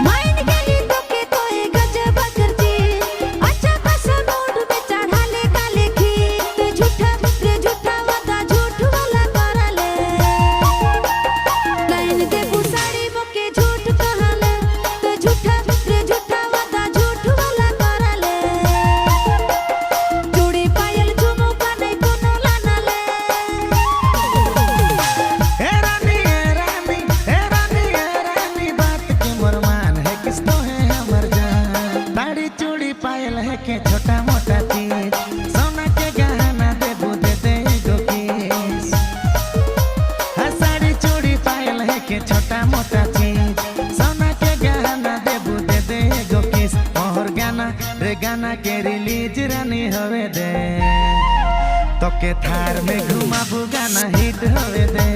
माइन गेली तोके तोए गजब करती अच्छा खासा मूड में चढ़ा ले काले की ते झूठा रे झूठा वादा झूठ वाला करा ले लाइन के पुसाड़ी मोके झूठ कहले ते झूठा रे झूठा वादा झूठ वाला करा ले चूड़ी पायल झुमका नहीं कोनो लाना ले ए रानी बात के मोरमान है किसको है हमर जान ताड़ी चूड़ी पायल है के छोटा मोटा चीज सोना के गहना देबू दे दे एगो किस हाँ साड़ी चूड़ी पायल है के छोटा मोटा चीज सोना के गहना देबू दे दे एगो किस मोहर गाना रे गाना के रिलीज रानी होवे दे तो के थार में घुमाबू गाना हिट होवे दे